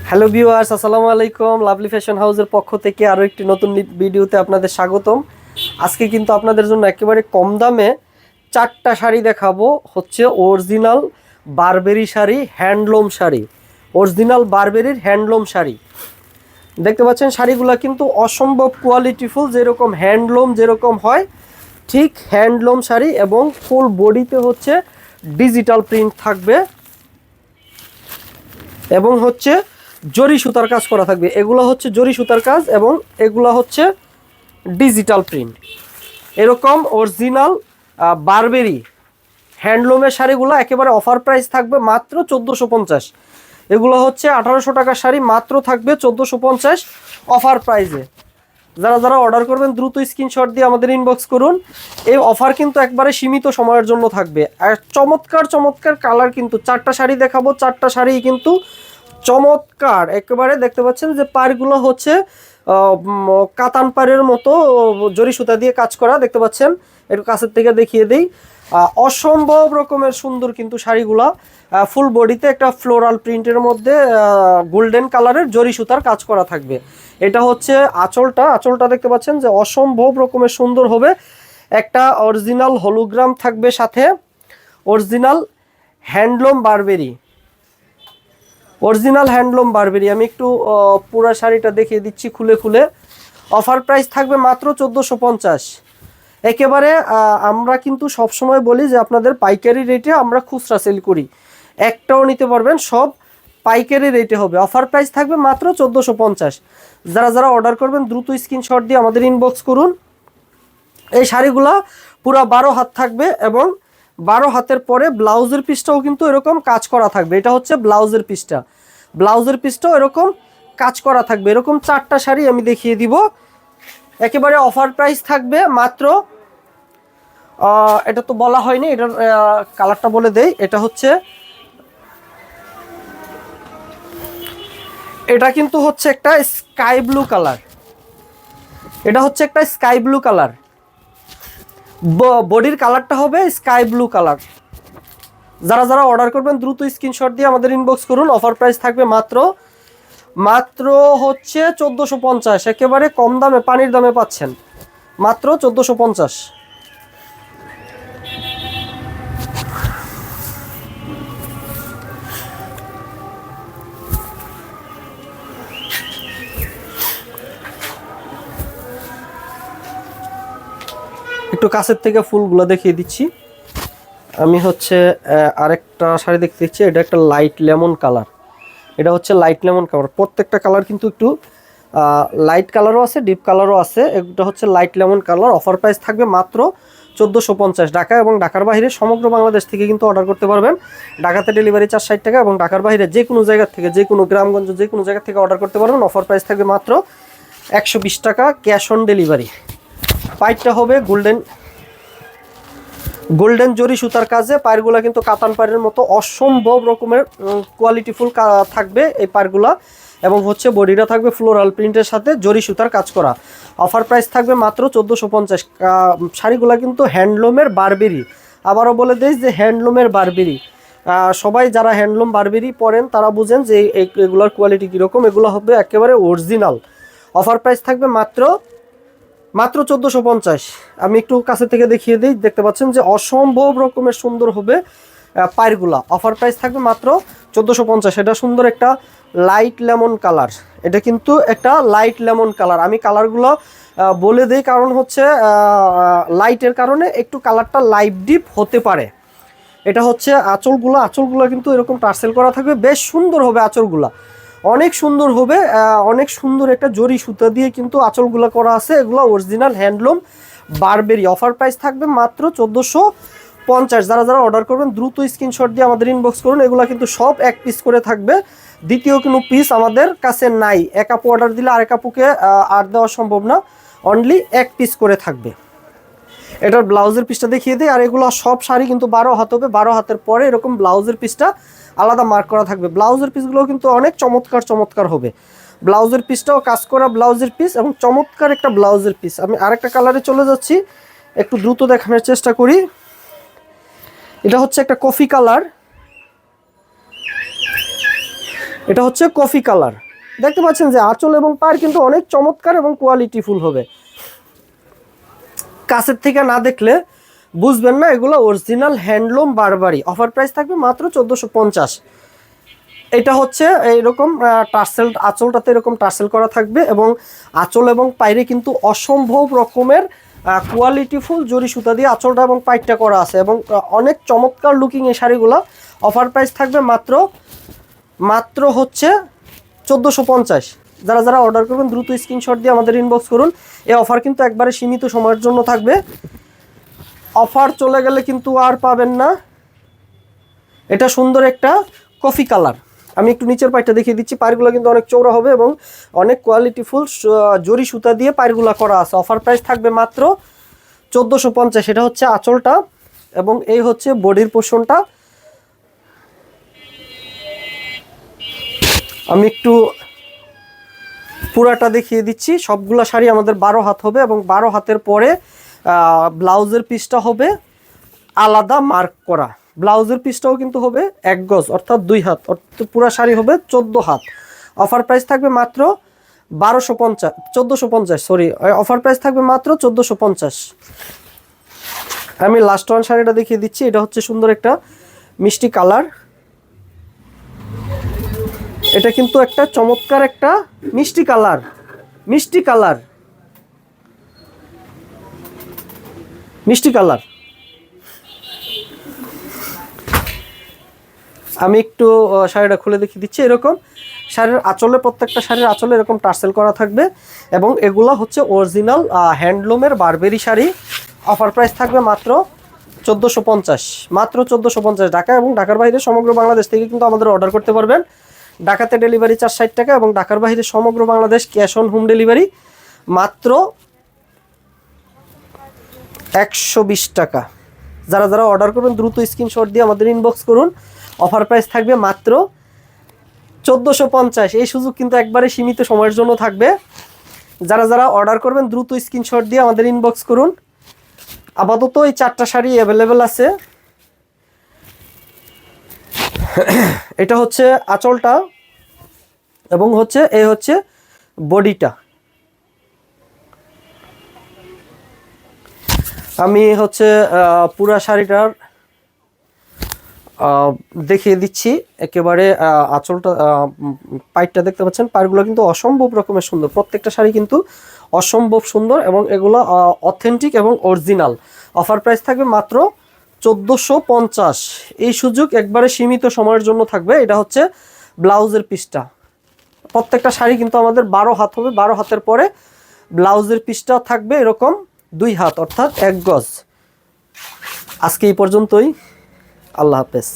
Hello viewers, আসসালামু আলাইকুম। Lovely fashion হাউসের পক্ষ থেকে আরও একটি নতুন ভিডিওতে আপনাদের স্বাগতম। আজকে কিন্তু আপনাদের জন্য একেবারে কম দামে 4টা শাড়ি দেখাবো। হচ্ছে original Burberry sari, handloom sari, original বারবেরির হ্যান্ডলুম শাড়ি। দেখতে পাচ্ছেন শাড়িগুলো কিন্তু অসম্ভব কোয়ালিটিফুল, যেরকম হ্যান্ডলুম যেরকম হয় ঠিক হ্যান্ডলুম শাড়ি, এবং ফুল বডিতে হচ্ছে ডিজিটাল প্রিন্ট থাকবে এবং হচ্ছে জরি সুতার কাজ করা থাকবে। এগুলো হচ্ছে জরি সুতার কাজ এবং এগুলো হচ্ছে ডিজিটাল প্রিন্ট। এরকম অরিজিনাল বারবেরি হ্যান্ডলুমের শাড়িগুলো একেবারে অফার প্রাইস থাকবে মাত্র 1450। এগুলো হচ্ছে 1800 টাকার শাড়ি, মাত্র থাকবে 1450 অফার প্রাইসে। যারা যারা অর্ডার করবেন দ্রুত স্ক্রিনশট দিয়ে আমাদের ইনবক্স করুন। এই অফার কিন্তু একবারে সীমিত সময়ের জন্য থাকবে। আর চমৎকার চমৎকার কালার, কিন্তু 4টা শাড়ি দেখাবো, 4টা শাড়ি কিন্তু চমৎকার একেবারে। দেখতে পাচ্ছেন যে পাড়গুলো হচ্ছে কাতান পাড়ের মতো জরি সুতা দিয়ে কাজ করা, দেখতে পাচ্ছেন। একটু কাছের থেকে দেখিয়ে দিই। অসম্ভব রকমের সুন্দর কিন্তু শাড়িগুলা। ফুল বডিতে একটা ফ্লোরাল প্রিন্টের মধ্যে গোল্ডেন কালারের জরি সুতার কাজ করা থাকবে। এটা হচ্ছে আঁচলটা দেখতে পাচ্ছেন যে অসম্ভব রকমের সুন্দর হবে। একটা অরিজিনাল হলোগ্রাম থাকবে সাথে, original handloom Burberry, original handloom Burberry. আমি একটু পুরো শাড়িটা দেখিয়ে দিচ্ছি খুলে খুলে। অফার প্রাইস থাকবে মাত্র 1450 একেবারে। আমরা কিন্তু সবসময় বলি যে আপনাদের পাইকারি রেটে আমরা খুচরা সেল করি, একটাও নিতে পারবেন, সব পাইকারি রেটে হবে। অফার প্রাইস থাকবে মাত্র 1450। যারা যারা অর্ডার করবেন দ্রুত স্ক্রিনশট দিয়ে আমাদের ইনবক্স করুন। এই শাড়িগুলা পুরো 12 হাত থাকবে এবং 12 হাতের পরে ব্লাউজের পিসটাও কিন্তু এরকম কাজ করা থাকবে। এটা হচ্ছে ব্লাউজের পিসটা, ব্লাউজের পিসটাও এরকম কাজ করা থাকবে। এরকম 4টা শাড়ি আমি দেখিয়ে দিব। একেবারে অফার প্রাইস থাকবে মাত্র, এটা তো বলা হয়নি, এটার কালারটা বলে দেই। এটা কিন্তু হচ্ছে একটা স্কাই ব্লু কালার, এটা হচ্ছে একটা স্কাই ব্লু কালার। বডির কালারটা হবে স্কাই ব্লু কালার। যারা যারা অর্ডার করবেন দ্রুত স্ক্রিনশট দিয়ে আমাদের ইনবক্স করুন। অফার প্রাইস থাকবে মাত্র হচ্ছে 1450। একেবারে কম দামে, পানির দামে পাচ্ছেন, মাত্র 1450। একটু কাছের থেকে ফুলগুলো দেখিয়ে দিচ্ছি। আমি হচ্ছে আরেকটা শাড়ি দেখতে দিচ্ছি। এটা একটা লাইট লেমন কালার, এটা হচ্ছে লাইট লেমন কালার। প্রত্যেকটা কালার কিন্তু একটু লাইট কালারও আছে, ডিপ কালারও আছে। এটা হচ্ছে light lemon colour. Offer price থাকবে মাত্র 1450। ঢাকা এবং ঢাকার বাইরে সমগ্র বাংলাদেশ থেকে কিন্তু অর্ডার করতে পারবেন। ঢাকাতে ডেলিভারি চার্জ 60 টাকা এবং ঢাকার বাইরে যে কোনো জায়গা থেকে, যে কোনো গ্রামগঞ্জ, যে কোনো জায়গা থেকে অর্ডার করতে পারবেন। অফার প্রাইস থাকবে মাত্র 120 টাকা, ক্যাশ অন ডেলিভারি। পাইপটা হবে গোল্ডেন জরি সুতার কাজে। পায়েরগুলা কিন্তু কাতান পায়ের মতো অসম্ভব রকমের কোয়ালিটিফুল থাকবে এই পায়েরগুলা, এবং হচ্ছে বডিটা থাকবে ফ্লোরাল প্রিন্টের সাথে জরি সুতার কাজ করা। অফার প্রাইস থাকবে মাত্র 1450। শাড়িগুলা কিন্তু হ্যান্ডলুমের বারবেরি। আবারও বলে দেই যে হ্যান্ডলুমের বারবেরি। সবাই যারা হ্যান্ডলুম বারবেরি পরেন তারা বুঝেন যে এগুলোর কোয়ালিটি কীরকম। এগুলো হবে একেবারে অরিজিনাল। অফার প্রাইস থাকবে মাত্র 1450। আমি একটু কাছে থেকে দেখিয়ে দিই। দেখতে পাচ্ছেন যে অসম্ভব রকমের সুন্দর হবে পায়েরগুলা। অফার প্রাইস থাকবে মাত্র 1450। এটা সুন্দর একটা লাইট লেমন কালার, এটা কিন্তু একটা লাইট লেমন কালার। আমি কালারগুলো বলে দিই, কারণ হচ্ছে লাইটের কারণে একটু কালারটা লাইট ডিপ হতে পারে। এটা হচ্ছে আঁচলগুলো কিন্তু এরকম টার্সেল করা থাকবে, বেশ সুন্দর হবে আঁচলগুলা, অনেক সুন্দর হবে। অনেক সুন্দর একটা জরি সুতা দিয়ে কিন্তু আঁচলগুলো করা আছে। এগুলো original handloom Burberry. Offer price থাকবে মাত্র 1450। যারা যারা অর্ডার করবেন দ্রুত স্ক্রিনশট দিয়ে আমাদের ইনবক্স করুন। এগুলো কিন্তু সব এক পিস করে থাকবে, দ্বিতীয় কোনো পিস আমাদের কাছে নাই। এক আপু অর্ডার দিলে আরেক আপুকে আর দেওয়া সম্ভব না, অনলি এক পিস করে থাকবে। এটার ব্লাউজের পিসটা দেখিয়ে দিই। আর এগুলো সব শাড়ি কিন্তু 12 হাত হবে, 12 হাতের পরে এরকম ব্লাউজের পিসটা আলাদা মার্ক করা থাকবে। ব্লাউজের পিসগুলো কিন্তু অনেক চমৎকার হবে। ব্লাউজের পিসটাও কাজ করা ব্লাউজের পিস, এবং চমৎকার একটা ব্লাউজের পিস। আমি আরেকটা কালারে চলে যাচ্ছি, একটু দ্রুত দেখানোর চেষ্টা করি। এটা হচ্ছে একটা কফি কালার, এটা হচ্ছে কফি কালার। দেখতে পাচ্ছেন যে আঁচল এবং পাড় কিন্তু অনেক চমৎকার এবং কোয়ালিটিফুল হবে। কাছের থেকে না দেখলে বুঝবেন না এগুলো অরিজিনাল হ্যান্ডলুম বারবারি। অফার প্রাইস থাকবে মাত্র 1450। এটা হচ্ছে এইরকম টার্সেল, আঁচলটাতে এরকম টার্সেল করা থাকবে এবং আঁচল এবং পাইরে কিন্তু অসম্ভব রকমের কোয়ালিটিফুল জরি সুতা দিয়ে আঁচলটা এবং পাইরটা করা আছে এবং অনেক চমৎকার লুকিং এই শাড়িগুলো। অফার প্রাইস থাকবে মাত্র হচ্ছে 1450। যারা যারা অর্ডার করবেন দ্রুত স্ক্রিনশট দিয়ে আমাদের ইনবক্স করুন। এই অফার কিন্তু একবারে সীমিত সময়ের জন্য থাকবে, অফার চলে গেলে কিন্তু আর পাবেন না। এটা সুন্দর একটা কফি কালার। আমি একটু নিচের পাইরটা দেখিয়ে দিচ্ছি। পাইরগুলো কিন্তু অনেক চৌড়া হবে এবং অনেক কোয়ালিটিফুল জরি সুতা দিয়ে পাইরগুলো করা আছে। অফার প্রাইস থাকবে মাত্র 1450। এটা হচ্ছে আঁচলটা এবং এই হচ্ছে বডির পোর্শনটা। আমি একটু পুরাটা দেখিয়ে দিচ্ছি। সবগুলা শাড়ি আমাদের 12 হাত হবে এবং 12 হাতের পরে ব্লাউজের পিসটা হবে আলাদা মার্ক করা। ব্লাউজের পিসটাও কিন্তু হবে 1 গজ অর্থাৎ 2 হাত, অর্থাৎ পুরো শাড়ি হবে 14 হাত। অফার প্রাইস থাকবে মাত্র 1450, সরি, অফার প্রাইস থাকবে মাত্র 1450। আমি লাস্ট ওয়ান শাড়িটা দেখিয়ে দিচ্ছি। এটা হচ্ছে সুন্দর একটা মিষ্টি কালার। এটা কিন্তু একটা চমৎকার একটা মিষ্টি কালার, মিষ্টি কালার, মিষ্টি কালার। আমি একটু শাড়িটা খুলে দেখিয়ে দিচ্ছি। এরকম শাড়ির আঁচলে, প্রত্যেকটা শাড়ির আঁচলে এরকম টার্সেল করা থাকবে এবং এগুলা হচ্ছে অরিজিনাল হ্যান্ডলুমের বারবেরি শাড়ি। অফার প্রাইস থাকবে মাত্র 1450, মাত্র 1450। ঢাকা এবং ঢাকার বাইরে সমগ্র বাংলাদেশ থেকে কিন্তু আমাদের অর্ডার করতে পারবেন। ঢাকাতে ডেলিভারি চার্জ 60 টাকা এবং ঢাকার বাইরে সমগ্র Bangladesh cash on home delivery মাত্র 120 টাকা। যারা যারা অর্ডার করবেন দ্রুত স্ক্রিনশট দিয়ে আমাদের ইনবক্স করুন। অফার প্রাইস থাকবে মাত্র 1450। এই সুযোগ কিন্তু একবারে সীমিত সময়ের জন্য থাকবে। যারা যারা অর্ডার করবেন দ্রুত স্ক্রিনশট দিয়ে আমাদের ইনবক্স করুন। আপাতত এই 4টা শাড়ি অ্যাভেলেবেল আছে। এটা হচ্ছে আঁচলটা এবং হচ্ছে এই হচ্ছে বডিটা। আমি হচ্ছে পুরা শাড়িটার দেখিয়ে দিচ্ছি একেবারে। আঁচলটা, পাইরটা দেখতে পাচ্ছেন, পাইরগুলো কিন্তু অসম্ভব রকমের সুন্দর। প্রত্যেকটা শাড়ি কিন্তু অসম্ভব সুন্দর এবং এগুলো অথেন্টিক এবং অরিজিনাল। অফার প্রাইস থাকবে মাত্র 1450। এই সুযোগ একবারে সীমিত সময়ের জন্য থাকবে। এটা হচ্ছে ব্লাউজের পিসটা। প্রত্যেকটা শাড়ি কিন্তু আমাদের 12 হাত হবে। 12 হাতের পরে ব্লাউজের পিসটা থাকবে এরকম 2 হাত অর্থাৎ 1 গজ। আজকে এই পর্যন্তই। আল্লাহ হাফেজ।